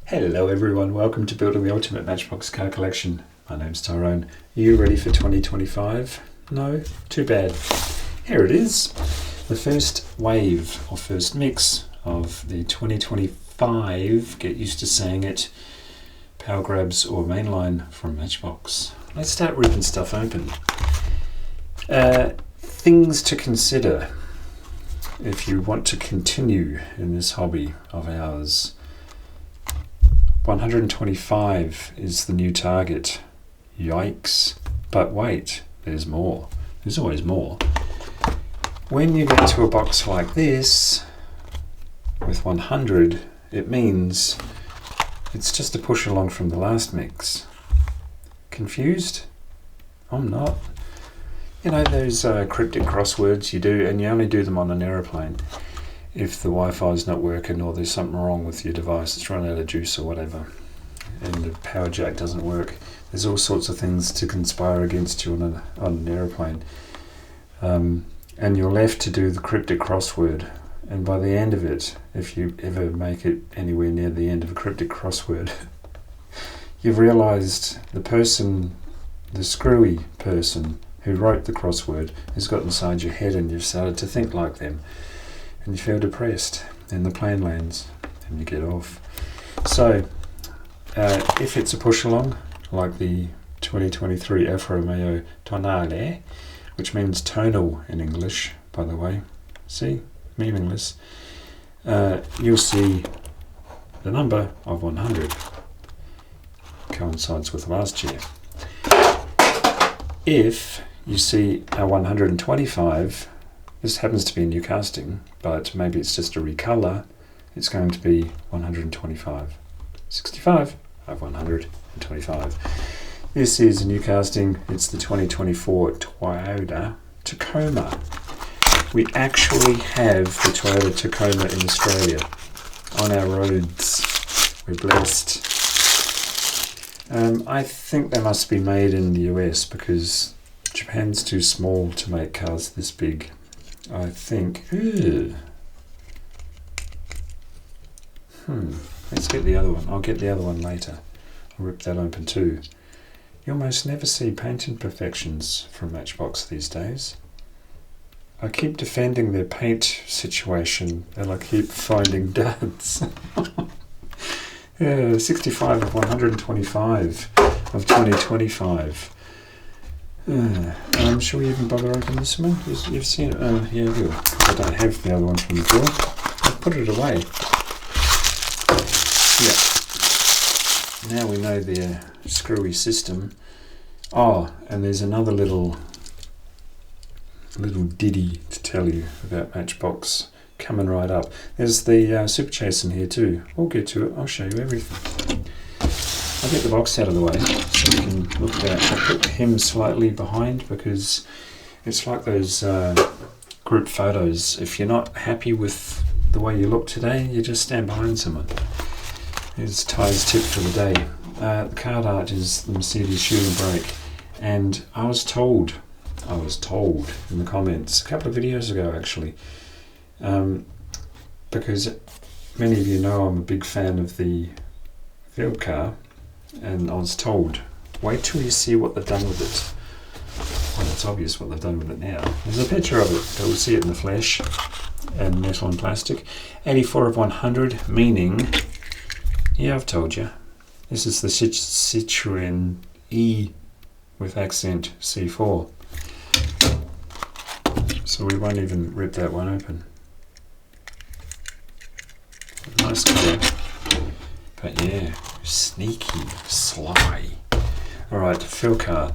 Hello everyone, welcome to Building the Ultimate Matchbox Car Collection. My name's Tyrone. Are you ready for 2025? No? Too bad. Here it is. The first wave or first mix of the 2025, get used to saying it, Powergrabs or Mainline from Matchbox. Let's start ripping stuff open. Things to consider if you want to continue in this hobby of ours. 125 is the new target. Yikes. But wait, there's more. There's always more. When you get to a box like this, with 100, it means it's just a push along from the last mix. Confused? I'm not. You know those cryptic crosswords you do, and you only do them on an aeroplane. If the Wi-Fi is not working or there's something wrong with your device, it's run out of juice or whatever, and the power jack doesn't work, there's all sorts of things to conspire against you on an aeroplane. And you're left to do the cryptic crossword, and by the end of it, if you ever make it anywhere near the end of a cryptic crossword, you've realised the screwy person who wrote the crossword has got inside your head, and you've started to think like them. And you feel depressed, and the plane lands, and you get off. So, if it's a push along, like the 2023 Alfa Romeo Tonale, which means tonal in English, by the way, see, meaningless, you'll see the number of 100 coincides with last year. If you see a 125, this happens to be a new casting, but maybe it's just a recolor. It's going to be 125. 65 of 125. This is a new casting. It's the 2024 Toyota Tacoma. We actually have the Toyota Tacoma in Australia on our roads. We're blessed. I think they must be made in the US because Japan's too small to make cars this big. I think. Let's get the other one. I'll get the other one later. I'll rip that open too. You almost never see paint imperfections from Matchbox these days. I keep defending their paint situation and I keep finding duds. 65 of 125 of 2025. Should we even bother opening this one? You've seen it. Yeah, you will. I don't have the other one from before. I've put it away. Yeah. Now we know their screwy system. Oh, and there's another little ditty to tell you about Matchbox coming right up. There's the Super Chase in here too. We'll get to it. I'll show you everything. I'll get the box out of the way so we can look at that. I'll put him slightly behind because it's like those group photos. If you're not happy with the way you look today, you just stand behind someone. Here's Ty's tip for the day. The card art is the Mercedes shooting brake, and I was told in the comments a couple of videos ago actually, because many of you know I'm a big fan of the field car, and I was told, wait till you see what they've done with it. Well, it's obvious what they've done with it now. There's a picture of it, but we'll see it in the flesh, and metal and plastic. 84 of 100, meaning, yeah, I've told you, this is the Citroen E with accent C4. So we won't even rip that one open. Nice colour. But yeah, sneaky, sly. Alright, field car.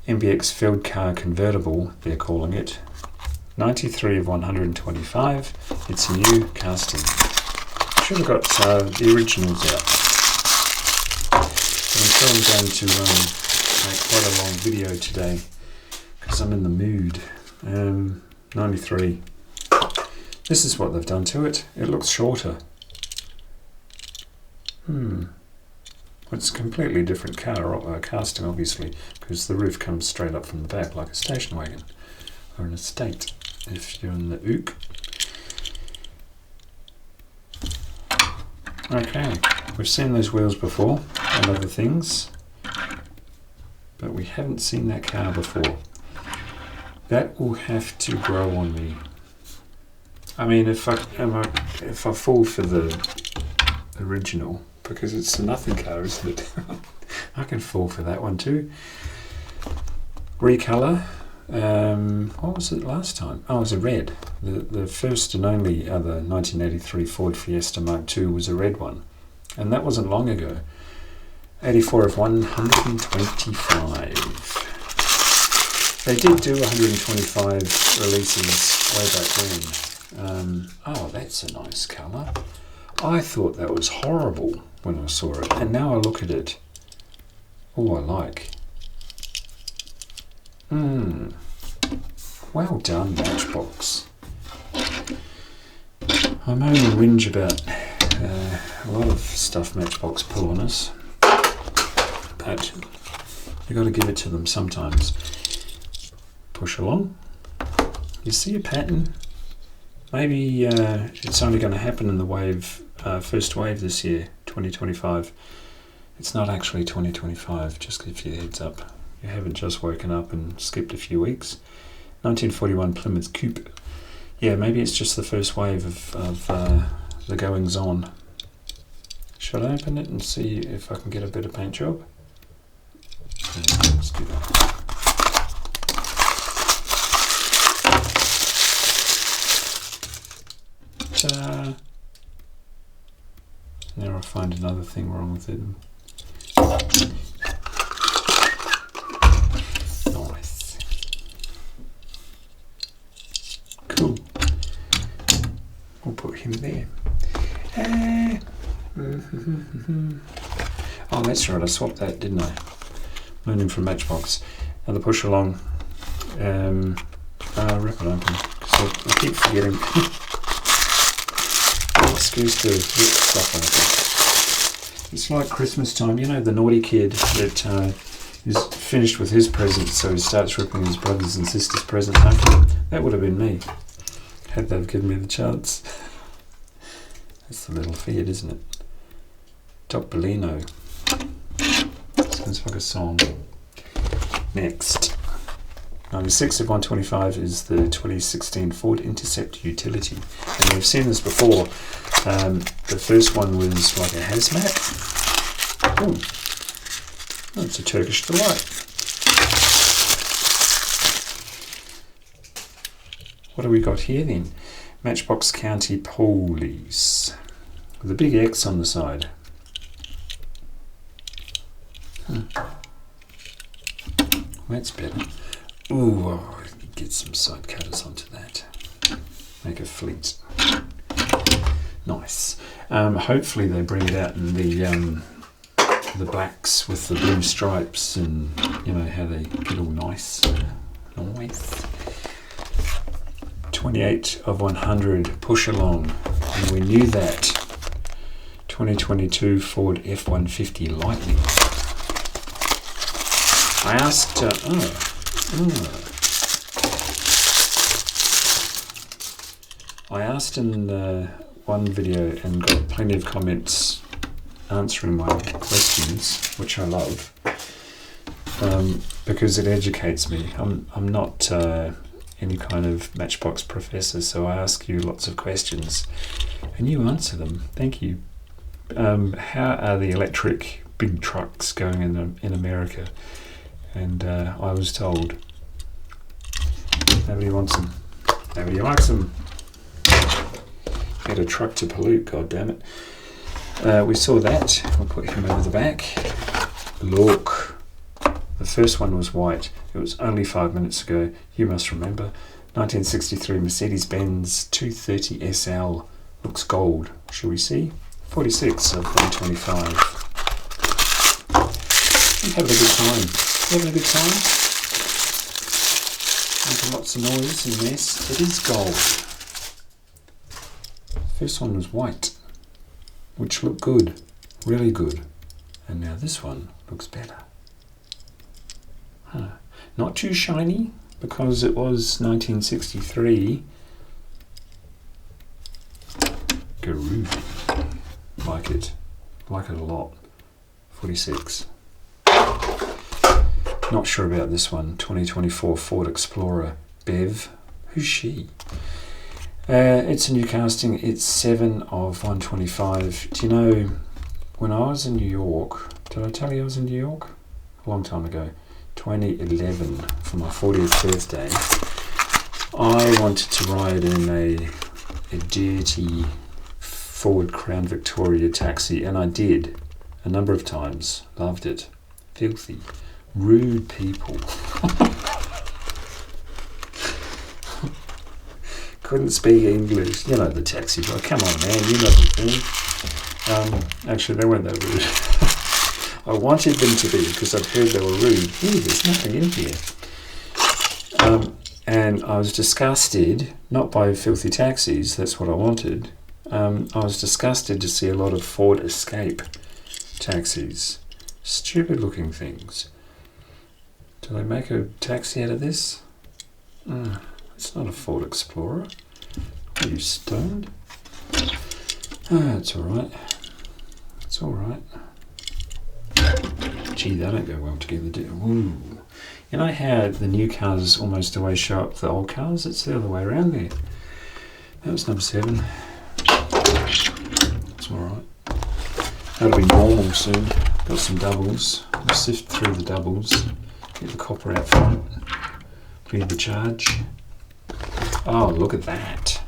MBX field car convertible, they're calling it. 93 of 125. It's a new casting. Should have got the originals out. But I'm sure I'm going to make quite a long video today because I'm in the mood. 93. This is what they've done to it. It looks shorter. It's a completely different casting, obviously, because the roof comes straight up from the back like a station wagon, or an estate, if you're in the ook. Okay, we've seen those wheels before and other things, but we haven't seen that car before. That will have to grow on me. I mean, if I fall for the original, because it's a nothing car, isn't it? I can fall for that one too. Recolor. What was it last time? Oh, it was a red. The first and only other 1983 Ford Fiesta Mark II was a red one, and that wasn't long ago. 84 of 125. They did do 125 releases way back then. Oh, that's a nice colour. I thought that was horrible when I saw it, and now I look at it. Oh, I like. Well done, Matchbox. I moan and whinge about a lot of stuff Matchbox pull on us, but you got to give it to them sometimes. Push along. You see a pattern? Maybe it's only going to happen in the first wave this year, 2025. It's not actually 2025, just give you a heads up. You haven't just woken up and skipped a few weeks. 1941 Plymouth Coupe. Yeah, maybe it's just the first wave of the goings on. Should I open it and see if I can get a better paint job? Let's do that. Ta-da! Now I find another thing wrong with it. Nice. Cool. We'll put him there. Oh, that's right, I swapped that, didn't I? Learning from Matchbox. Now the push along. Rip it open, because I keep forgetting. Excuse to rip stuff open. It's like Christmas time, you know, the naughty kid that is finished with his presents, so he starts ripping his brothers and sisters' presents open. That would have been me, had they given me the chance. That's the little feared, isn't it? Topolino. Sounds like a song. Next. 96 of 125 is the 2016 Ford Intercept Utility. And we've seen this before. The first one was like a hazmat. Oh, it's a Turkish delight. What do we got here then? Matchbox County Police. With a big X on the side. That's better. Ooh, oh, get some side cutters onto that. Make a fleet. Nice. Hopefully they bring it out in the blacks with the blue stripes, and you know how they get all nice. Nice. 28 of 100 push along, and we knew that. 2022 Ford F-150 Lightning. I asked. I asked in one video and got plenty of comments answering my questions, which I love, because it educates me. I'm not any kind of Matchbox professor, so I ask you lots of questions and you answer them. Thank you. How are the electric big trucks going in America? And I was told nobody wants them. Nobody likes them. Get a truck to pollute, god damn it. We saw that. We'll put him over the back. Look. The first one was white. It was only 5 minutes ago. You must remember. 1963 Mercedes-Benz 230 SL. Looks gold. Shall we see? 46 of 125. I'm having a good time. Having a good time? Making lots of noise and mess. It is gold. First one was white, which looked good, really good. And now this one looks better. Huh. Not too shiny, because it was 1963. Groovy. Like it a lot. 46. Not sure about this one. 2024 Ford Explorer Bev. Who's she? It's a new casting. It's 7 of 125. Do you know, when I was in New York, did I tell you I was in New York? A long time ago. 2011, for my 40th birthday. I wanted to ride in a dirty Ford Crown Victoria taxi, and I did a number of times. Loved it. Filthy. Rude people. Couldn't speak English. You know the taxi driver. Come on, man. You know the thing. Actually, they weren't that rude. I wanted them to be because I'd heard they were rude. Ooh, there's nothing in here. And I was disgusted, not by filthy taxis, that's what I wanted. I was disgusted to see a lot of Ford Escape taxis. Stupid looking things. Do they make a taxi out of this? It's not a Ford Explorer. Are you stoned? It's alright. It's alright. Gee, they don't go well together, do they? Ooh. You know how the new cars almost always show up the old cars? It's the other way around there. That was number 7. It's alright. That'll be normal soon. Got some doubles. We'll sift through the doubles. Get the copper out front. Clear the charge. Oh, look at that.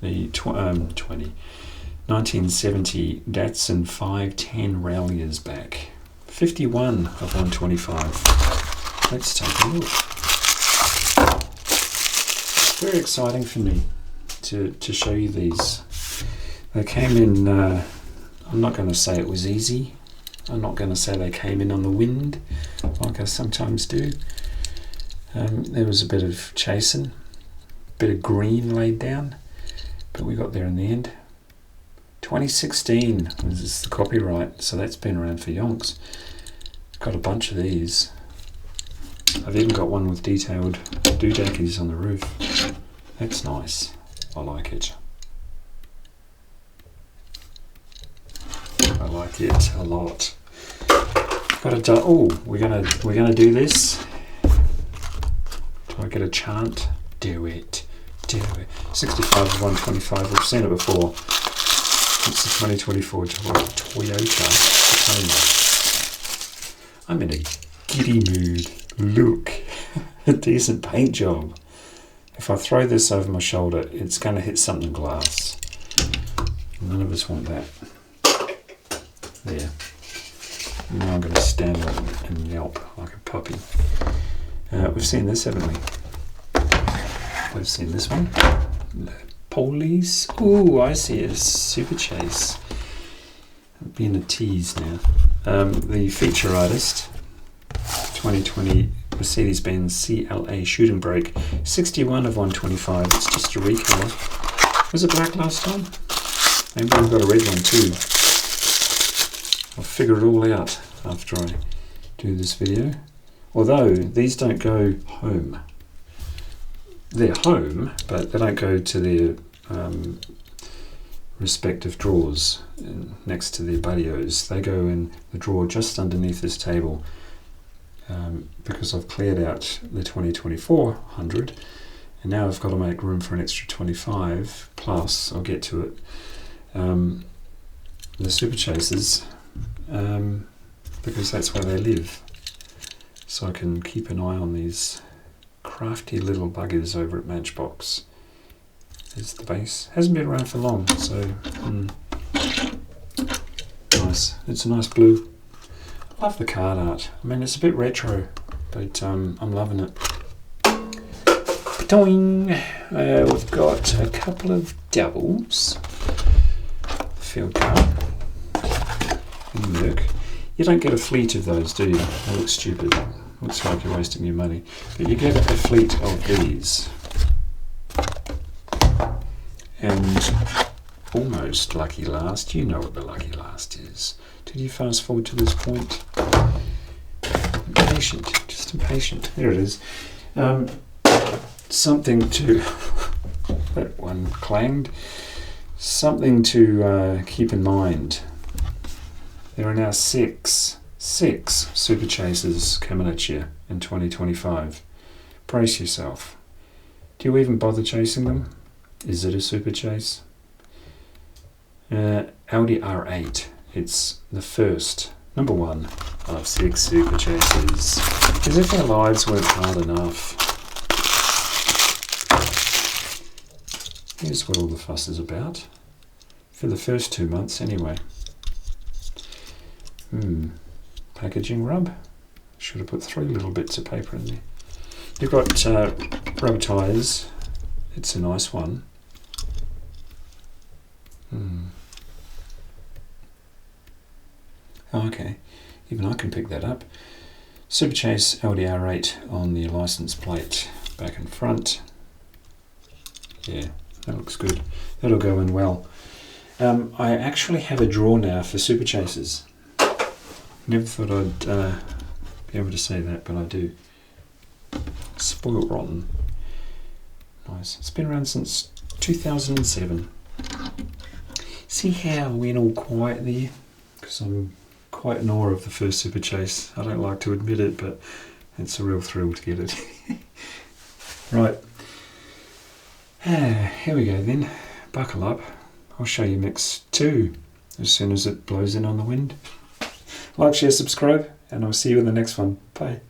The 1970 Datsun 510 Ralliers back. 51 of 125. Let's take a look. Very exciting for me to show you these. They came in, I'm not going to say it was easy. I'm not going to say they came in on the wind, like I sometimes do. There was a bit of chasing, a bit of green laid down, but we got there in the end. 2016 was the copyright, so that's been around for yonks. Got a bunch of these. I've even got one with detailed doodakies on the roof. That's nice. I like it. I like it a lot. Got a we're gonna do this. Do I get a chant? Do it. Do it. 65 of 125. We've seen it before. It's the 2024 Toyota Tacoma. I'm in a giddy mood. Look, a decent paint job. If I throw this over my shoulder, it's going to hit something glass. None of us want that. There. Now I'm going to stand up and yelp like a puppy. We've seen this, haven't we? We've seen this one. Police. Ooh, I see a Super Chase. I'm being a tease now. The feature artist, 2020 Mercedes-Benz CLA Shoot and Brake, 61 of 125. It's just a recolor. Was it black last time? Maybe I've got a red one too. I'll figure it all out after I do this video. Although these don't go home. They're home, but they don't go to their respective drawers next to their buddios. They go in the drawer just underneath this table because I've cleared out the 2024 100 and now I've got to make room for an extra 25 plus, I'll get to it, the Super Chasers, because that's where they live. So I can keep an eye on these crafty little buggers over at Matchbox. There's the base. Hasn't been around for long, so nice. It's a nice blue. I love the card art. I mean, it's a bit retro, but I'm loving it. Doing. We've got a couple of doubles. Field car. Look. You don't get a fleet of those, do you? They look stupid. Looks like you're wasting your money. But you get a fleet of these. And almost lucky last. You know what the lucky last is. Did you fast forward to this point? Impatient. Just impatient. There it is. Something to... that one clanged. Something to keep in mind. There are now six Super Chasers coming at you in 2025. Brace yourself. Do you even bother chasing them? Is it a Super Chase? Audi R8. It's the first, number one of 6 Super Chasers. As if our lives weren't hard enough. Here's what all the fuss is about. For the first 2 months anyway. Packaging rub. Should have put 3 little bits of paper in there. You've got rubber tyres. It's a nice one. Oh, okay, even I can pick that up. Super Chase Audi R8 on the license plate, back and front. Yeah, that looks good. That'll go in well. I actually have a drawer now for Super Chasers. Never thought I'd be able to say that, but I do. Spoiled rotten. Nice. It's been around since 2007. See how I went all quiet there? Because I'm quite in awe of the first Super Chase. I don't like to admit it, but it's a real thrill to get it. Right. Here we go then. Buckle up. I'll show you mix 2 as soon as it blows in on the wind. Like, share, subscribe, and I'll see you in the next one. Bye.